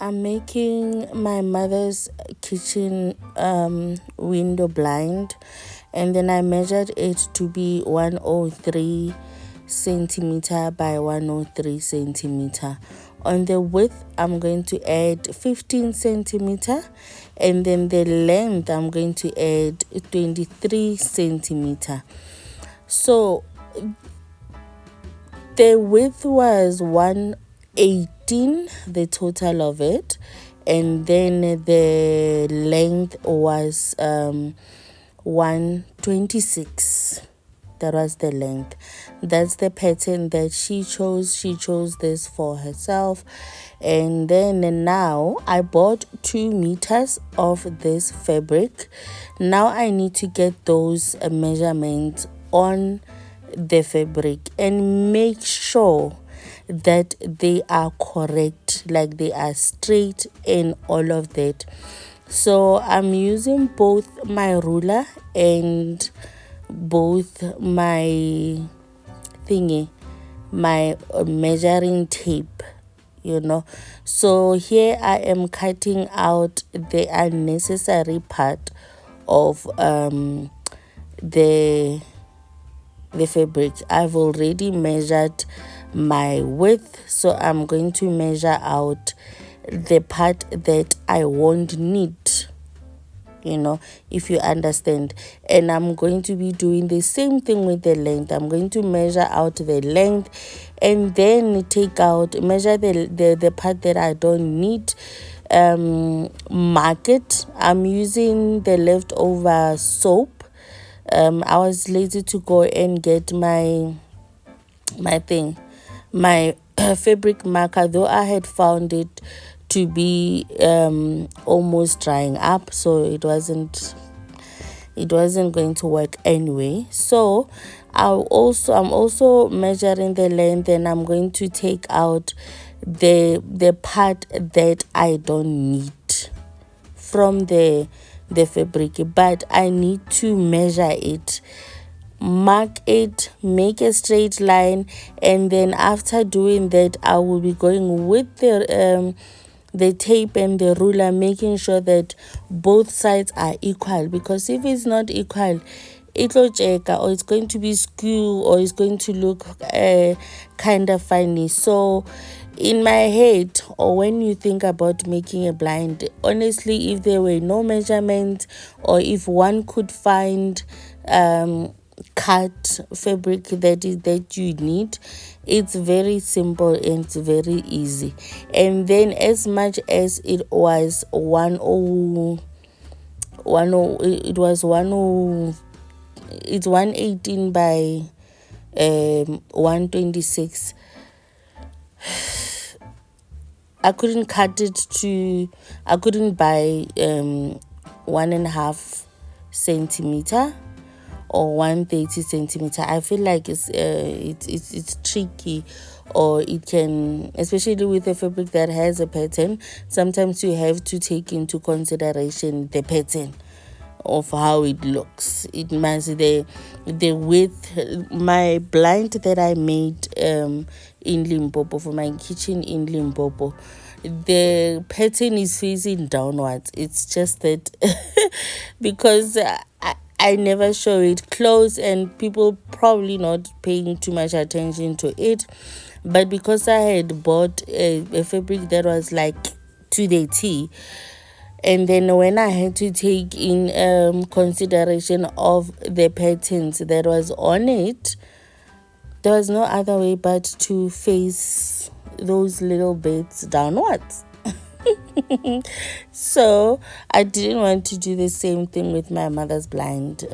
I'm making my mother's kitchen window blind, and then I measured it to be 103 centimeter by 103 centimeter. On the width, I'm going to add 15 centimeter, and then the length, I'm going to add 23 centimeter. So the width was 118, the total of it, and then the length was 126. That was the length. That's the pattern that she chose. She chose this for herself. And then now I bought 2 meters of this fabric. Now I need to get those measurements on the fabric and make sure that they are correct, like they are straight and all of that. So I'm using both my ruler and both my my measuring tape, so here I am cutting out the unnecessary part of the fabric. I've already measured my width, so I'm going to measure out the part that I won't need, if you understand. And I'm going to be doing the same thing with the length. I'm going to measure out the length and then measure the part that I don't need, mark it. I'm using the leftover soap. I was lazy to go and get my fabric marker, though I had found it to be almost drying up, so it wasn't going to work anyway. So I'm also measuring the length, and I'm going to take out the part that I don't need from the fabric, but I need to measure it, mark it, make a straight line, and then after doing that I will be going with the tape and the ruler, making sure that both sides are equal, because if it's not equal, it'll check, or it's going to be skew, or it's going to look kind of funny. So in my head, or when you think about making a blind, honestly, if there were no measurements, or if one could find cut fabric that you need, it's very simple and it's very easy. And then as much as it was 118 by 126, I couldn't buy 1.5 centimeter or 130 centimeter. I feel like it's tricky, or it can, especially with a fabric that has a pattern, sometimes you have to take into consideration the pattern of how it looks. It must the width. My blind that I made in Limpopo, for my kitchen in Limpopo, the pattern is facing downwards. It's just that because I never show it close, and people probably not paying too much attention to it. But because I had bought a fabric that was like to the T, and then when I had to take in consideration of the patterns that was on it, there was no other way but to face those little bits downwards. So I didn't want to do the same thing with my mother's blind.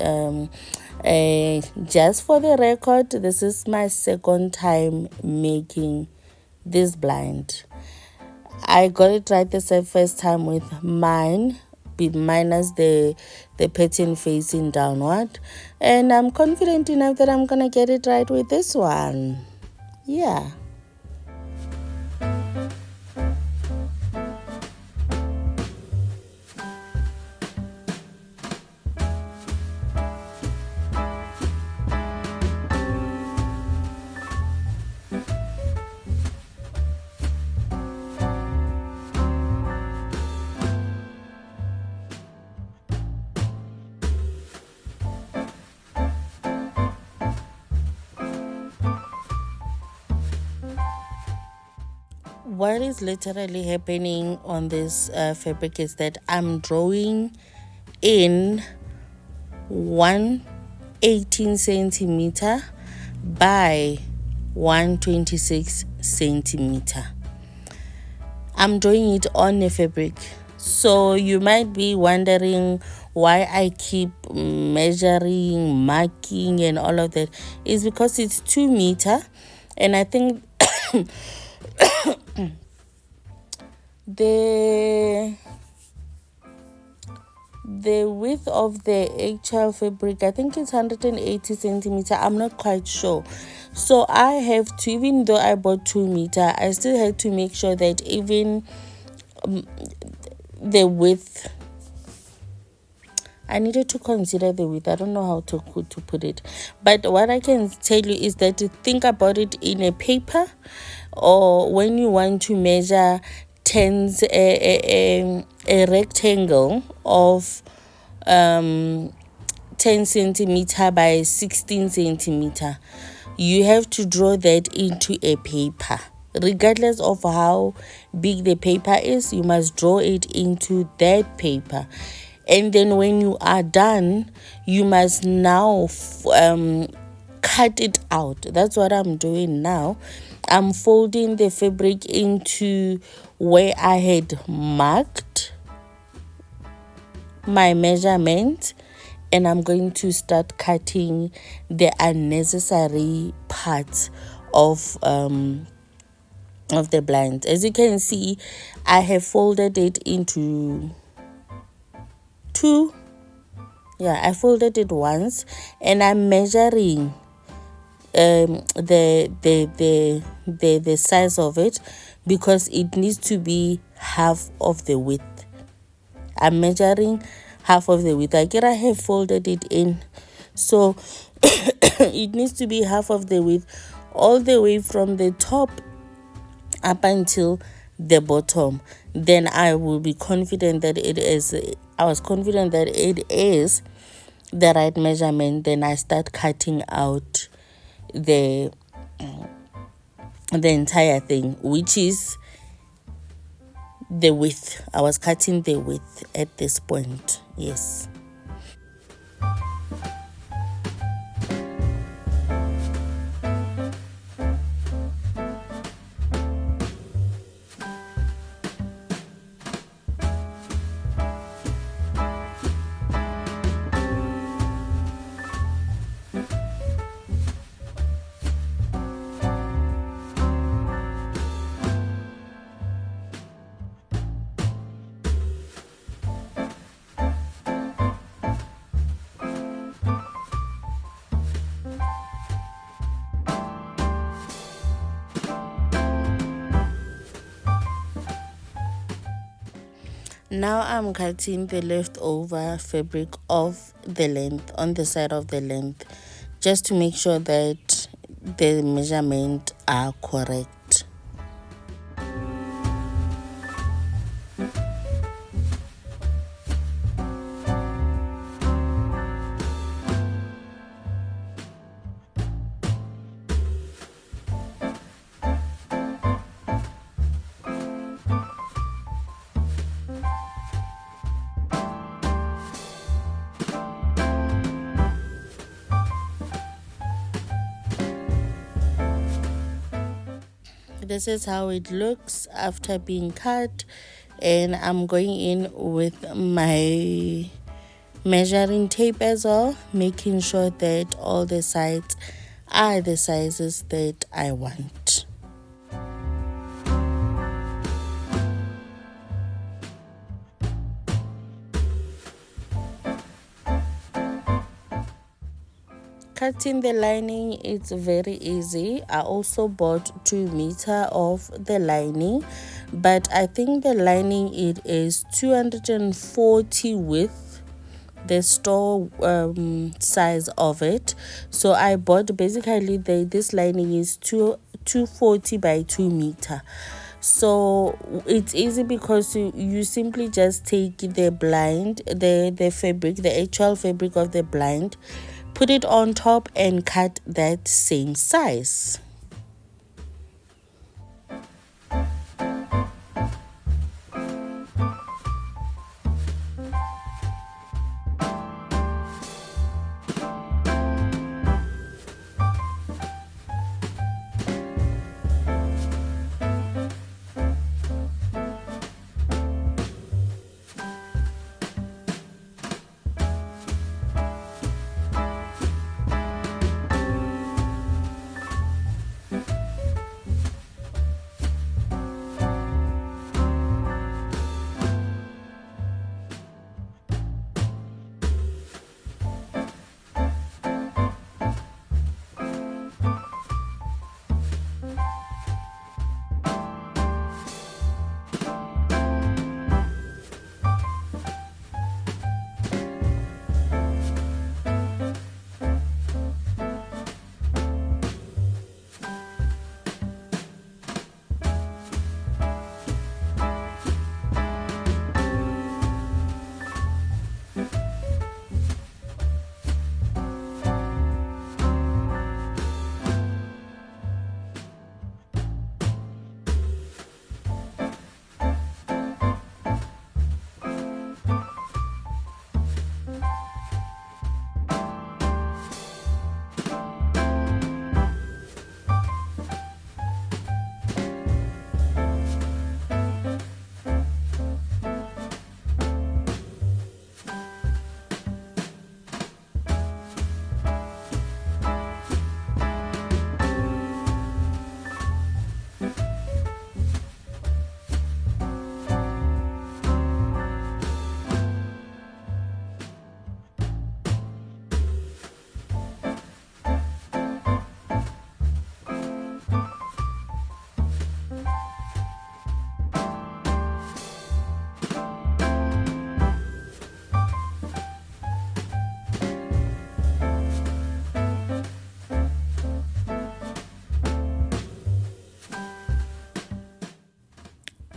Just for the record, this is my second time making this blind. I got it right the first time with mine, minus the pattern facing downward, and I'm confident enough that I'm gonna get it right with this one. Yeah. what is literally happening on this fabric is that I'm drawing in 118 centimeter by 126 centimeter. I'm drawing it on a fabric. So you might be wondering why I keep measuring, marking and all of that. It's because it's 2 meter, and I think the width of the actual fabric, I think it's 180 centimeter. I'm not quite sure. So I have to, even though I bought 2 meter, I still had to make sure that even the width, I needed to consider the width. I don't know how to put it, but what I can tell you is that to think about it in a paper, or when you want to measure tens, a rectangle of 10 centimeter by 16 centimeter, you have to draw that into a paper. Regardless of how big the paper is, you must draw it into that paper. And then when you are done, you must now cut it out. That's what I'm doing now. I'm folding the fabric into where I had marked my measurement, and I'm going to start cutting the unnecessary parts of the blinds. As you can see, I have folded it into two. I folded it once, and I'm measuring the size of it, because it needs to be half of the width. I'm measuring half of the width. I have folded it in, so it needs to be half of the width, all the way from the top up until the bottom. Then I will be confident that it is, I was confident that it is the right measurement. Then I start cutting out the entire thing, which is the width. I was cutting the width at this point. Yes. Now I'm cutting the leftover fabric of the length, on the side of the length, just to make sure that the measurements are correct. This is how it looks after being cut, and I'm going in with my measuring tape as well, making sure that all the sides are the sizes that I want. Cutting the lining, it's very easy. I also bought 2 meter of the lining, but I think the lining, it is 240 width, the store size of it. So I bought, basically this lining is 240 by 2 meter. So it's easy because you simply just take the blind, the fabric, the actual fabric of the blind, put it on top and cut that same size.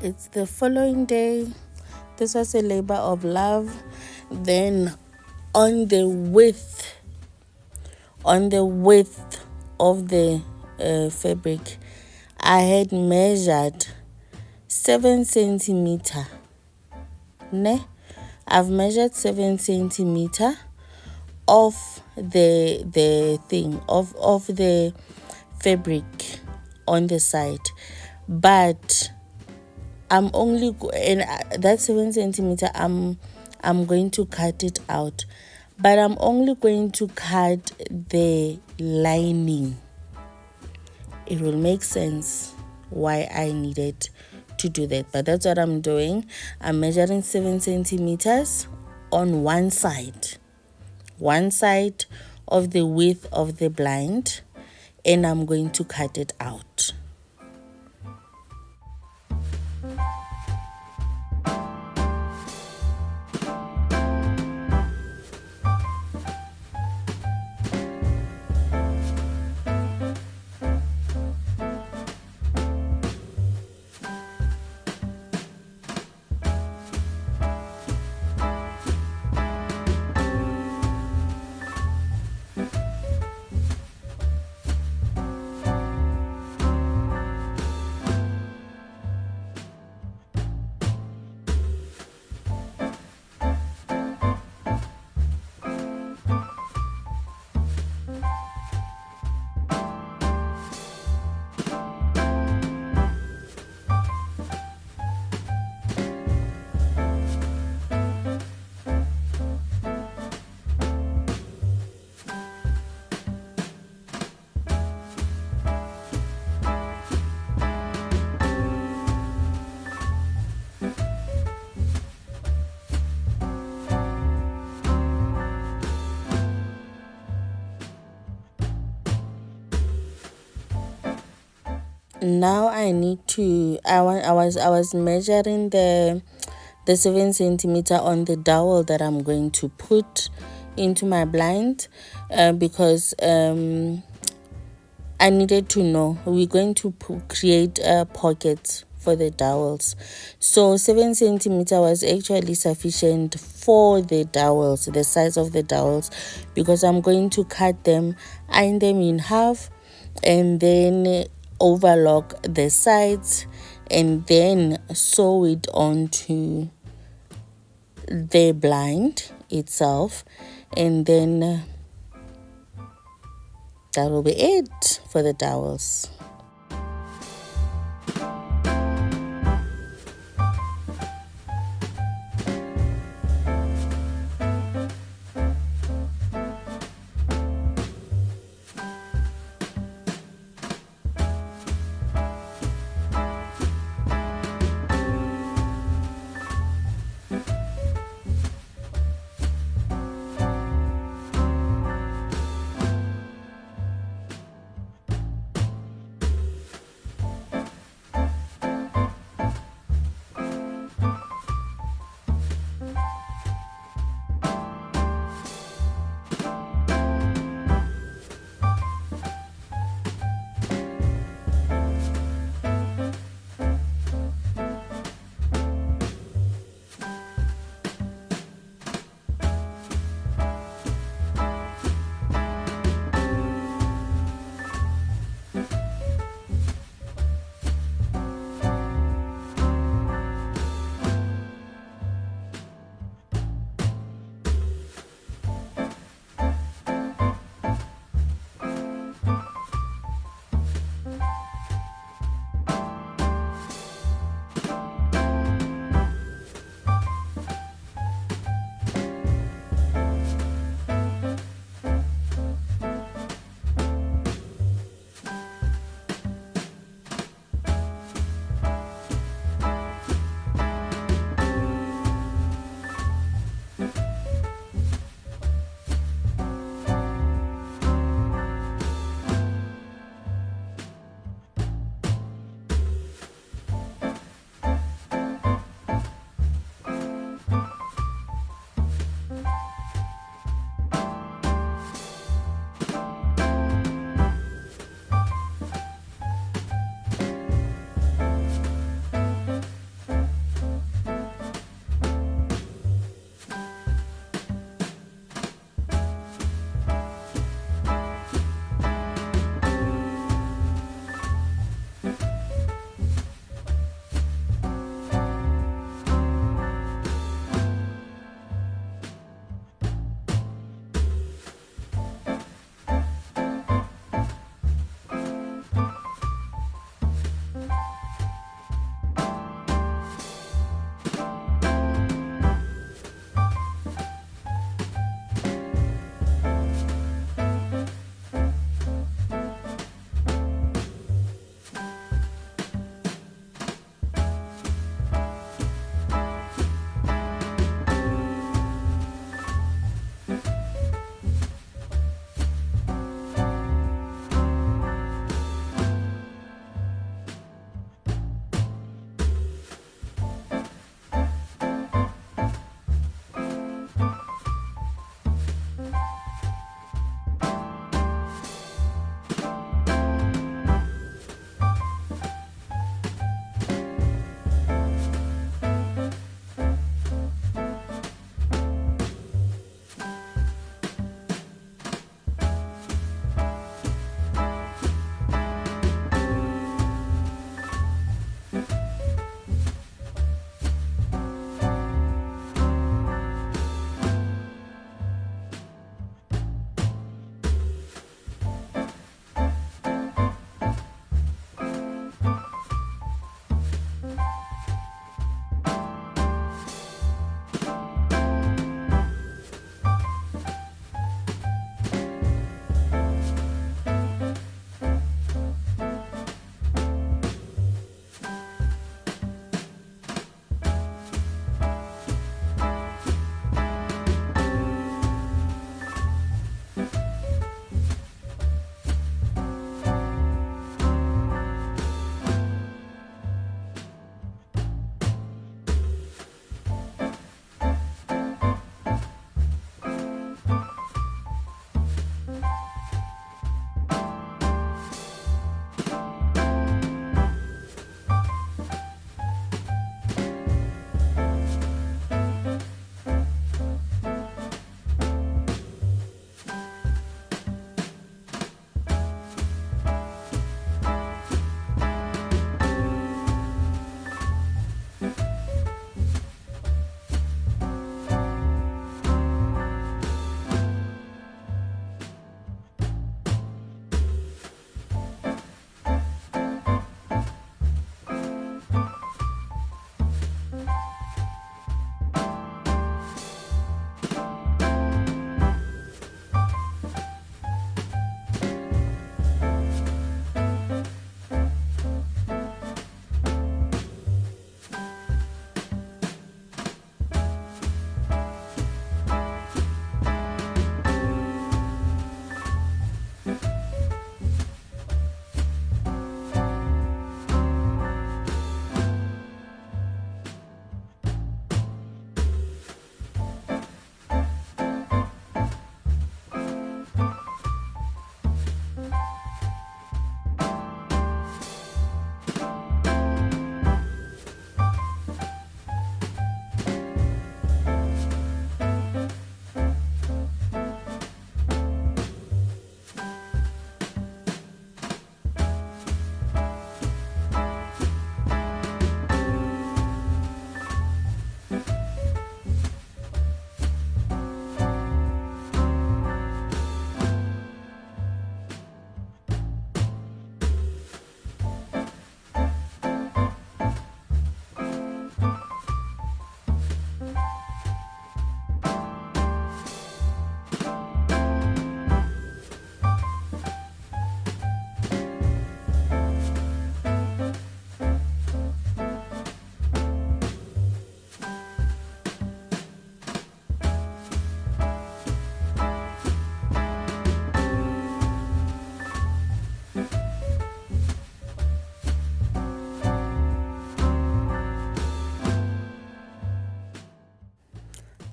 It's the following day. This was a labor of love. Then on the width of the fabric, I had measured 7 centimeter. I've measured 7 centimeter of the thing of the fabric on the side, but I'm only and that 7 centimeter I'm going to cut it out, but I'm only going to cut the lining. It will make sense why I needed to do that, but that's what I'm doing. I'm measuring 7 centimeters on one side of the width of the blind, and I'm going to cut it out. Now I need to I was measuring the 7 centimeter on the dowel that I'm going to put into my blind, because I needed to know we're going to create a pocket for the dowels. So 7 centimeter was actually sufficient for the dowels, the size of the dowels, because I'm going to cut them, iron them in half, and then overlock the sides, and then sew it onto the blind itself, and then that will be it for the dowels.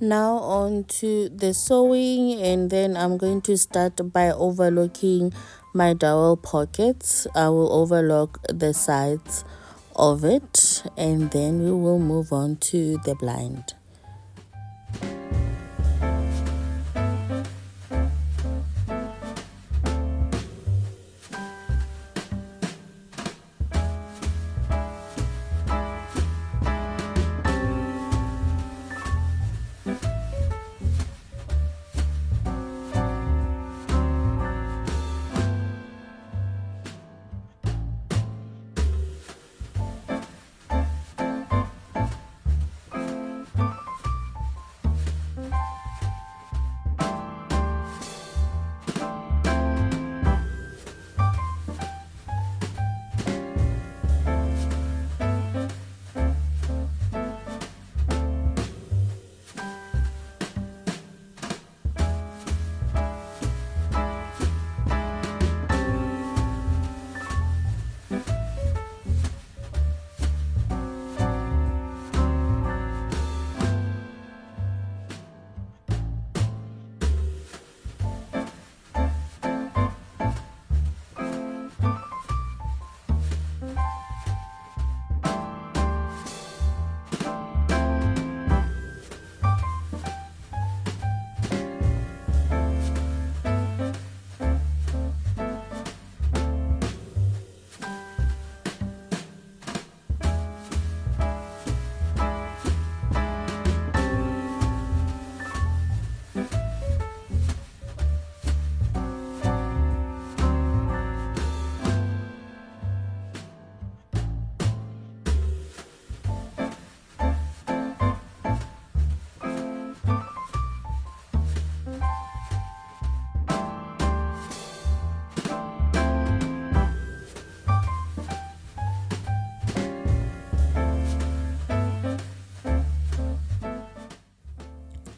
Now on to the sewing, and then I'm going to start by overlocking my dowel pockets. I will overlock the sides of it, and then we will move on to the blind.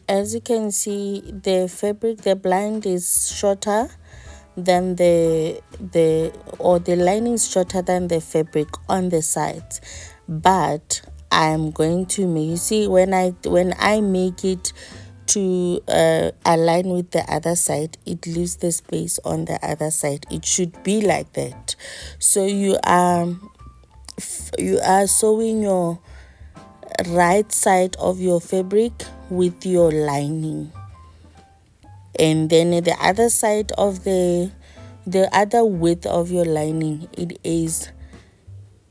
As you can see, the fabric, the blind is shorter than the lining is shorter than the fabric on the sides, but I'm going to make, you see, when I make it to align with the other side, it leaves the space on the other side. It should be like that. So you are sewing your right side of your fabric with your lining, and then the other side of the other width of your lining, it is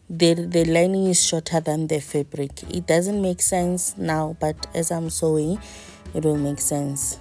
the lining is shorter than the fabric. It doesn't make sense now, but as I'm sewing, it will make sense.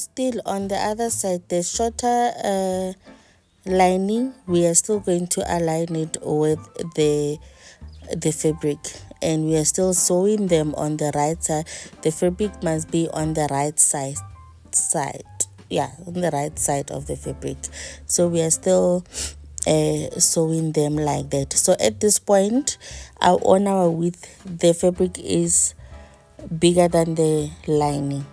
still on the other side, the shorter lining, we are still going to align it with the fabric, and we are still sewing them on the right side. The fabric must be on the right side, yeah, on the right side of the fabric. So we are still sewing them like that. So at this point, on our width, the fabric is bigger than the lining.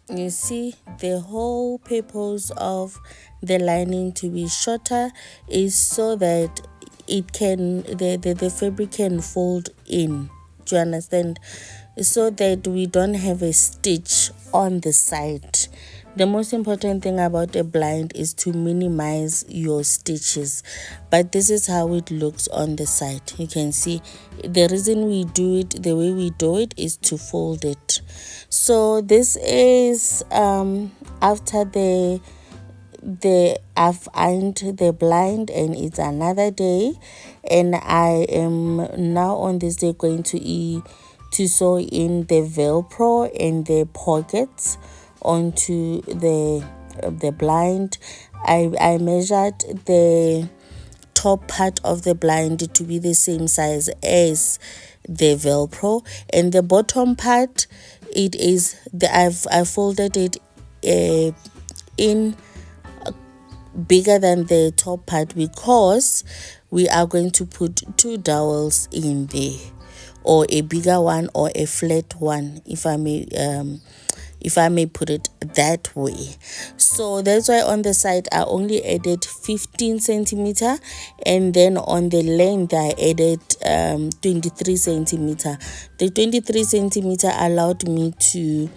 You see, the whole purpose of the lining to be shorter is so that it can the fabric can fold in. Do you understand? So that we don't have a stitch on the side. The most important thing about a blind is to minimize your stitches, but this is how it looks on the side. You can see the reason we do it the way we do it is to fold it. So this is after I've ironed the blind, and it's another day, and I am now on this day going to sew in the velcro and the pockets onto the blind. I measured the top part of the blind to be the same size as the velcro, and the bottom part, it is I folded it in bigger than the top part, because we are going to put 2 dowels in there, or a bigger one or a flat one, if I may put it that way. So that's why on the side I only added 15 centimeter, and then on the length I added 23 centimeter. The 23 centimeter allowed me to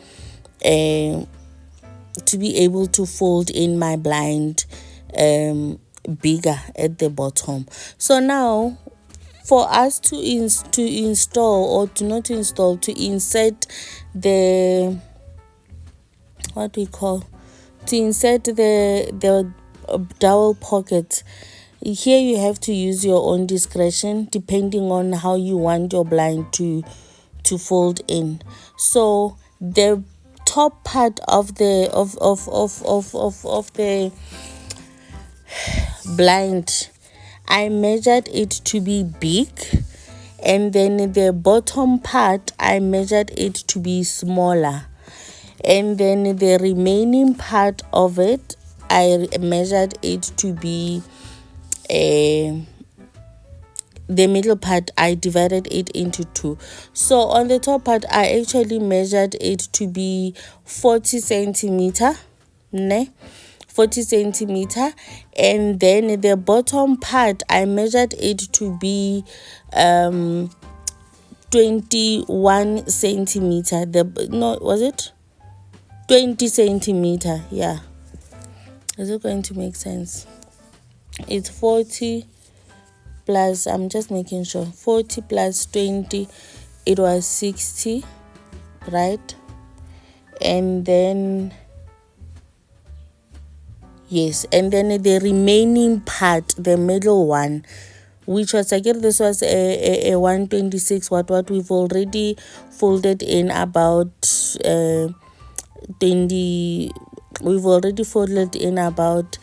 be able to fold in my blind bigger at the bottom. So now, for us to install, or to not install, to insert the to insert the dowel pocket, here you have to use your own discretion depending on how you want your blind to fold in. So the top part of the the blind, I measured it to be big, and then the bottom part I measured it to be smaller, and then the remaining part of it I measured it to be the middle part, I divided it into 2. So on the top part I actually measured it to be 40 centimeter, 40 centimeter, and then the bottom part I measured it to be 21 centimeter. Was it 20 centimeter? Yeah, is it going to make sense? It's 40 plus, I'm just making sure, 40 plus 20, it was 60, right? And then yes, and then the remaining part, the middle one, which was, I guess this was a 126, what we've already folded in about 20, we've already folded in about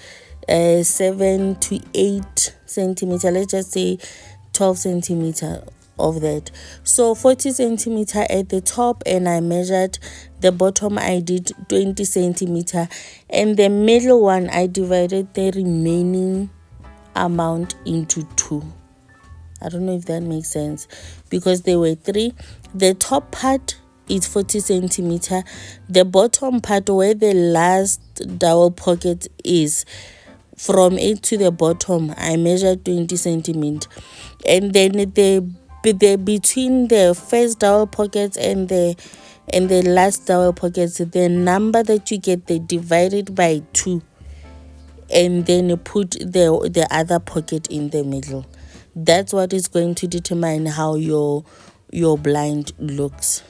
7 to 8 centimeter, let's just say 12 centimeter of that. So 40 centimeter at the top, and I measured the bottom, I did 20 centimeter, and the middle one I divided the remaining amount into 2. I don't know if that makes sense, because there were three. The top part is 40 centimeter. The bottom part, where the last dowel pocket is, from it to the bottom, I measured 20 centimeter. And then the between the first dowel pockets and the last dowel pockets, the number that you get, they divide it by 2, and then put the other pocket in the middle. That's what is going to determine how your blind looks.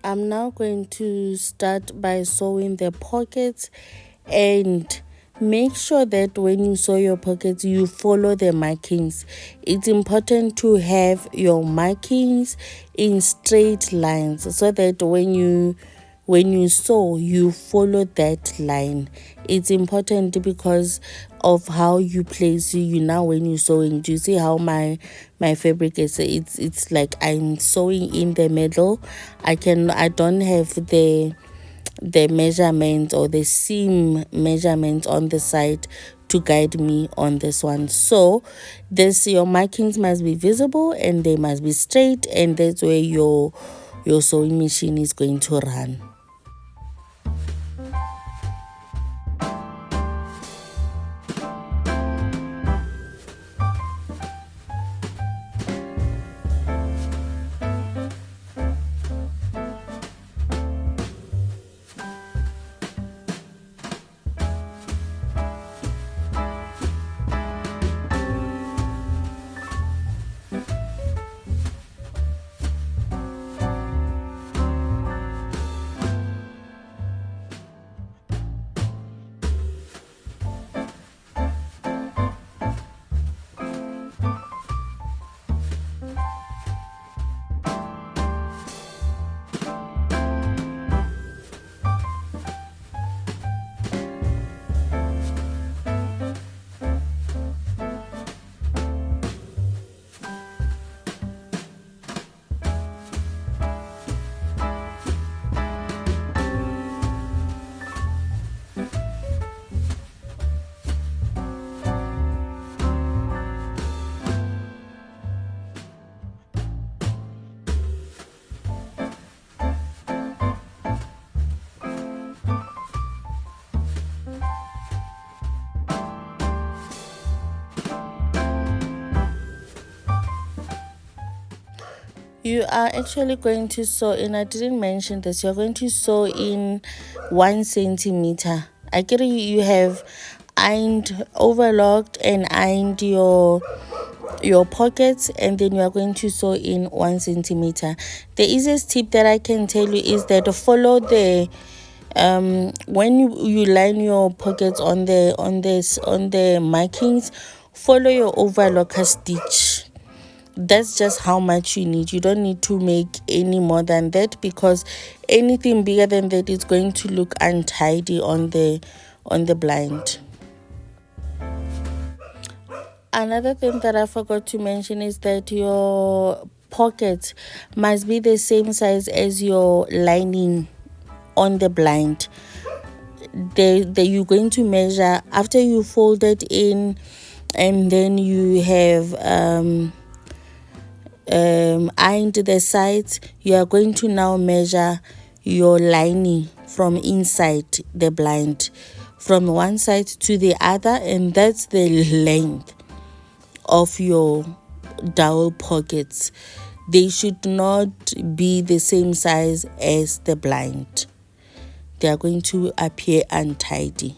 I'm now going to start by sewing the pockets, and make sure that when you sew your pockets, you follow the markings. It's important to have your markings in straight lines, so that when you sew, you follow that line. It's important because of how you place you now when you're sewing. Do you see how my fabric is? It's like I'm sewing in the middle. I don't have the measurement or the seam measurement on the side to guide me on this one. So your markings must be visible and they must be straight, and that's where your sewing machine is going to run. You are actually going to sew in, I didn't mention this, you're going to sew in 1 centimeter. I get you have ironed, overlocked and ironed your pockets, and then you are going to sew in 1 centimeter. The easiest tip that I can tell you is that follow the when you line your pockets on the markings, follow your overlocker stitch. That's just how much you need. You don't need to make any more than that, because anything bigger than that is going to look untidy on the blind. Another thing that I forgot to mention is that your pockets must be the same size as your lining on the blind. You're going to measure after you fold it in, and then you have ironed the sides. You are going to now measure your lining from inside the blind, from one side to the other, and that's the length of your dowel pockets. They should not be the same size as the blind. They are going to appear untidy.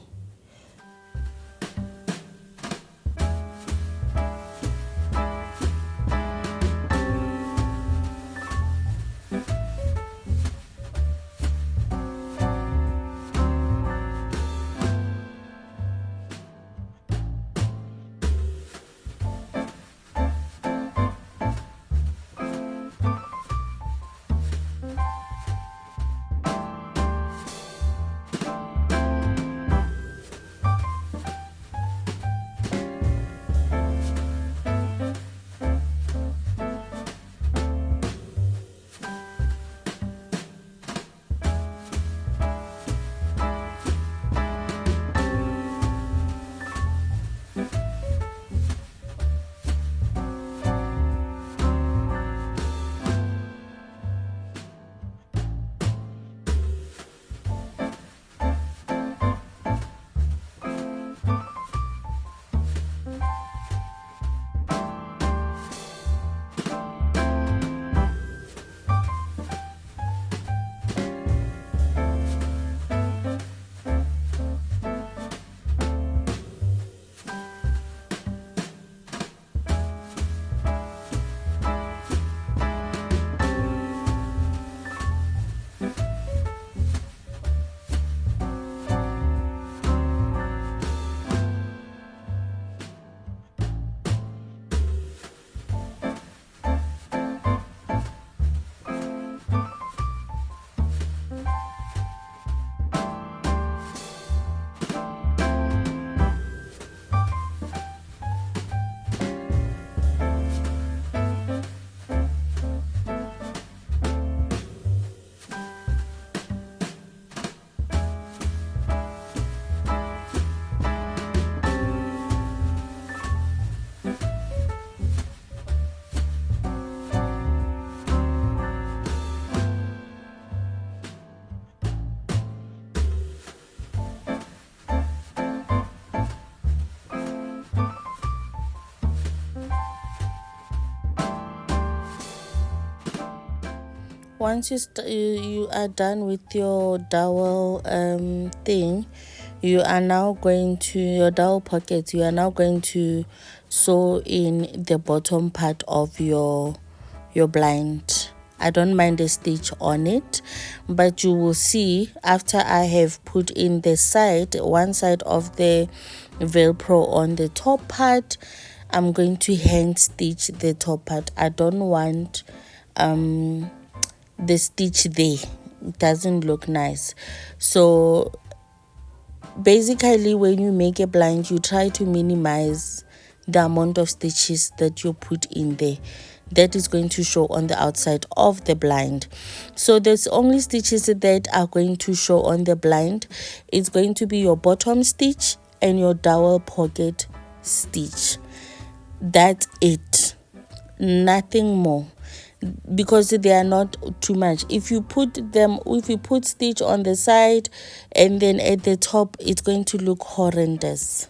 Once you are done with your dowel thing, you are now going to your dowel pockets. You are now going to sew in the bottom part of your blind. I don't mind a stitch on it, but you will see after I have put in the one side of the velcro on the top part, I'm going to hand stitch the top part. I don't want the stitch there. It doesn't look nice. So basically, when you make a blind, you try to minimize the amount of stitches that you put in there. That is going to show on the outside of the blind. So there's only stitches that are going to show on the blind. It's going to be your bottom stitch and your dowel pocket stitch. That's it, nothing more, because they are not too much. If you put stitch on the side and then at the top, it's going to look horrendous.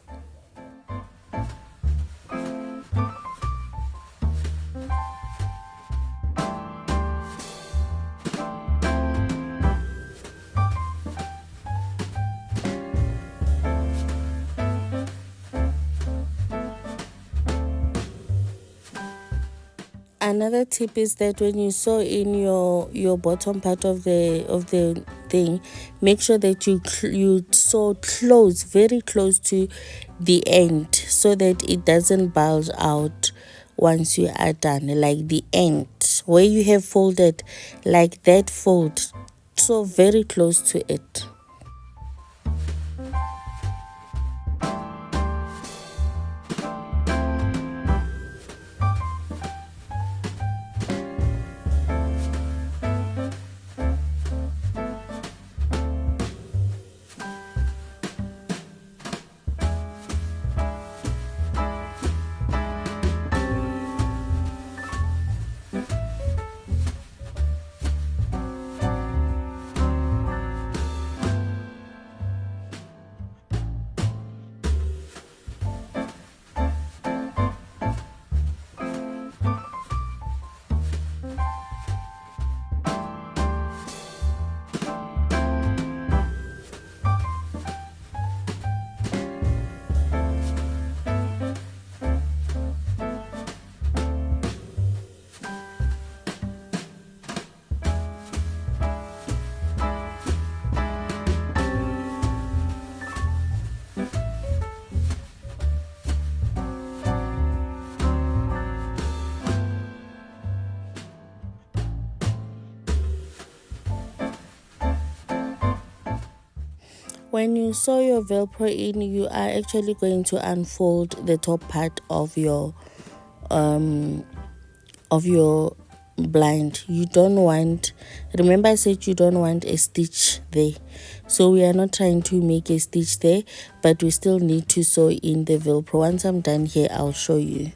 Another tip is that when you sew in your bottom part of the thing, make sure that you sew close, very close to the end, so that it doesn't bulge out once you are done. Like the end where you have folded, like that fold, so very close to it. When you sew your velcro in, you are actually going to unfold the top part of your blind. You don't want, remember I said you don't want a stitch there, so we are not trying to make a stitch there, but we still need to sew in the velcro. Once I'm done here, I'll show you.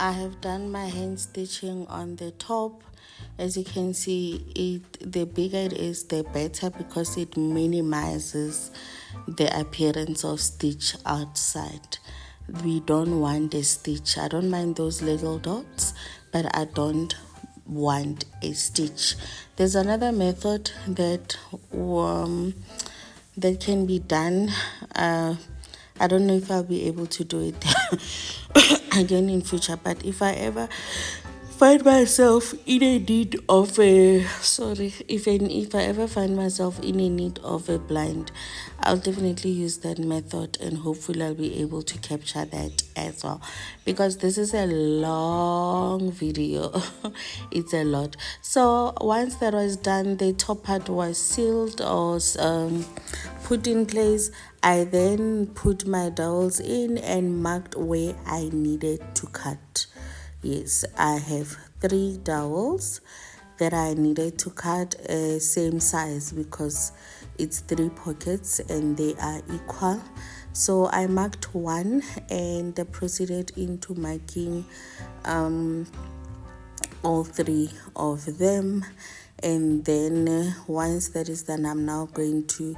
I have done my hand stitching on the top. As you can see, the bigger it is, the better, because it minimizes the appearance of stitch outside. We don't want a stitch. I don't mind those little dots, but I don't want a stitch. There's another method that that can be done. I don't know if I'll be able to do it again in future, but if I ever find myself in a need of a if I ever find myself in a need of a blind, I'll definitely use that method, and hopefully I'll be able to capture that as well, because this is a long video. It's a lot. So once that was done, the top part was sealed or put in place. I then put my dowels in and marked where I needed to cut. Yes, I have 3 dowels that I needed to cut, same size, because it's 3 pockets and they are equal. So I marked one and proceeded into marking all 3 of them. And then once that is done, I'm now going to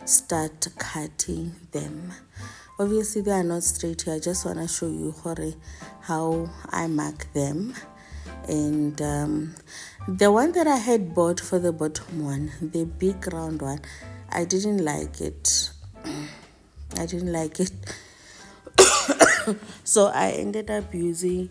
start cutting them. Obviously they are not straight here. I just want to show you how I mark them. And the one that I had bought for the bottom one, the big round one, I didn't like it. So I ended up using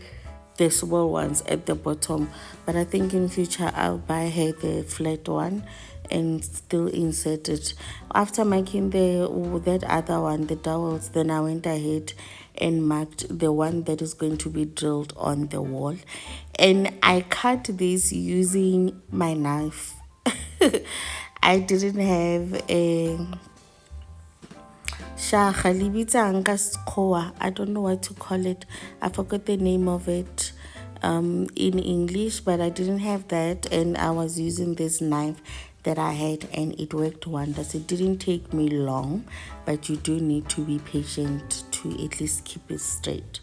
the small ones at the bottom, but I think in future I'll buy her the flat one and still insert it. After making that other one, the dowels, then I went ahead and marked the one that is going to be drilled on the wall, and I cut this using my knife. I didn't have a I don't know what to call it. I forgot the name of it in English, but I didn't have that, and I was using this knife that I had, and it worked wonders. It didn't take me long, but you do need to be patient to at least keep it straight.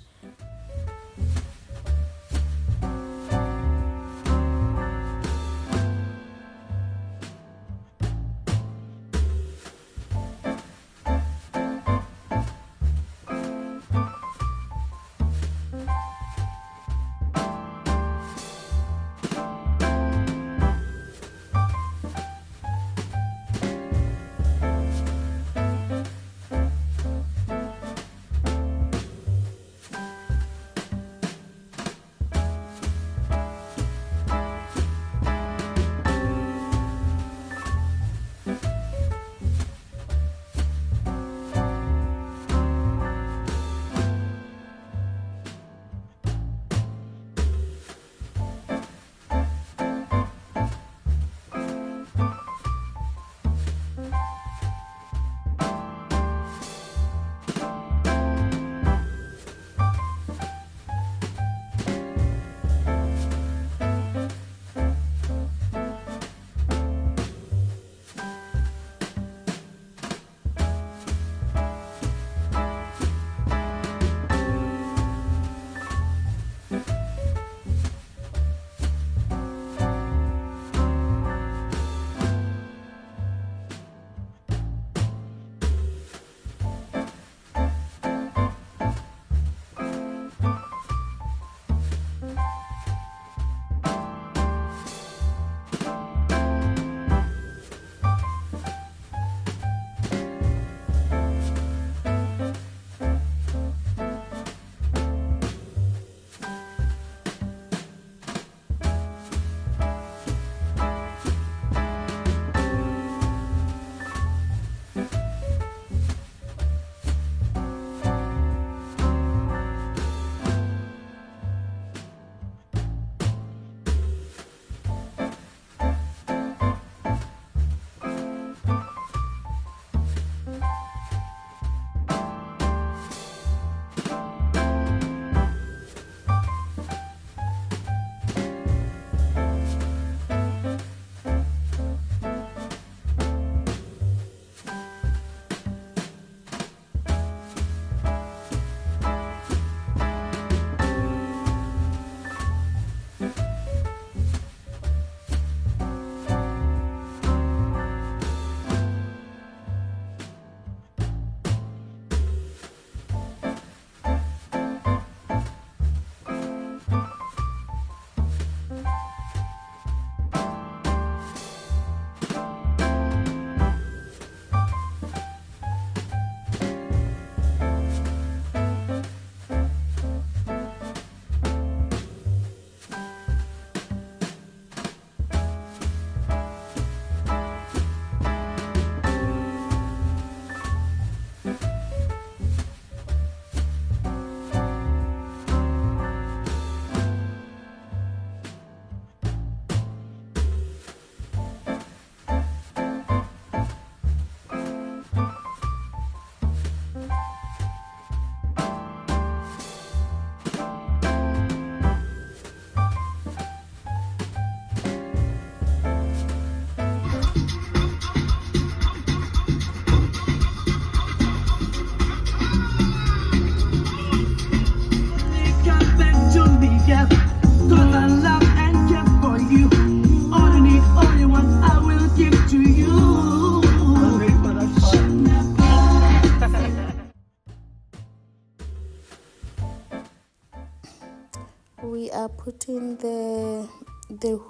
put in the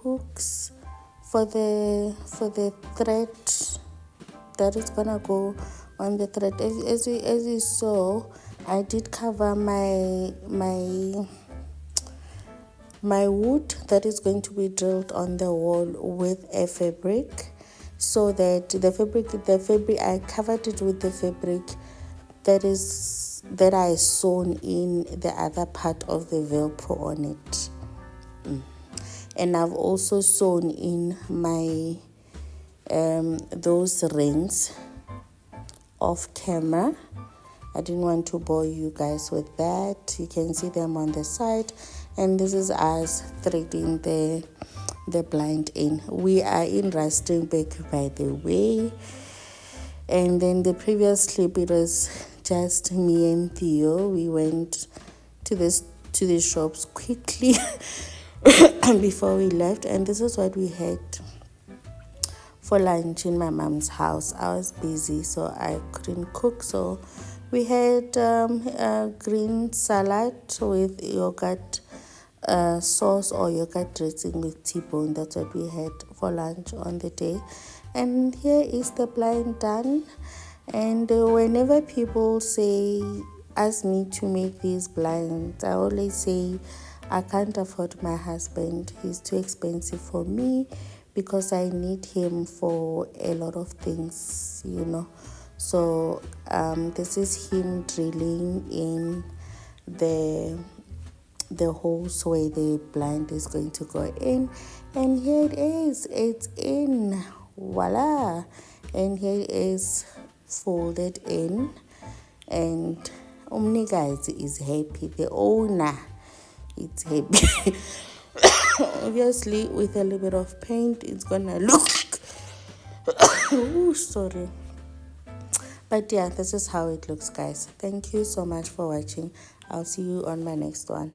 hooks for the thread that is gonna go on the thread. As you saw, I did cover my wood that is going to be drilled on the wall with a fabric, so that the fabric I covered it with the fabric that I sewn in the other part of the Velcro on it. And I've also sewn in my those rings off camera. I didn't want to bore you guys with that. You can see them on the side, and this is us threading the blind in. We are in Rustenburg, by the way, and then the previous clip, it was just me and Theo. We went to the shops quickly before we left, and this is what we had for lunch in my mom's house. I was busy, so I couldn't cook, so we had a green salad with yogurt sauce or yogurt dressing with T-bone. That's what we had for lunch on the day. And here is the blind done. And whenever people ask me to make these blinds, I always say I can't afford my husband. He's too expensive for me, because I need him for a lot of things, So this is him drilling in the holes where the blind is going to go in. And here it is. It's in. Voila. And here it is folded in. And Omniguys is happy. The owner is happy. Obviously, with a little bit of paint, it's gonna look ooh, sorry. But yeah, this is how it looks, guys. Thank you so much for watching. I'll see you on my next one.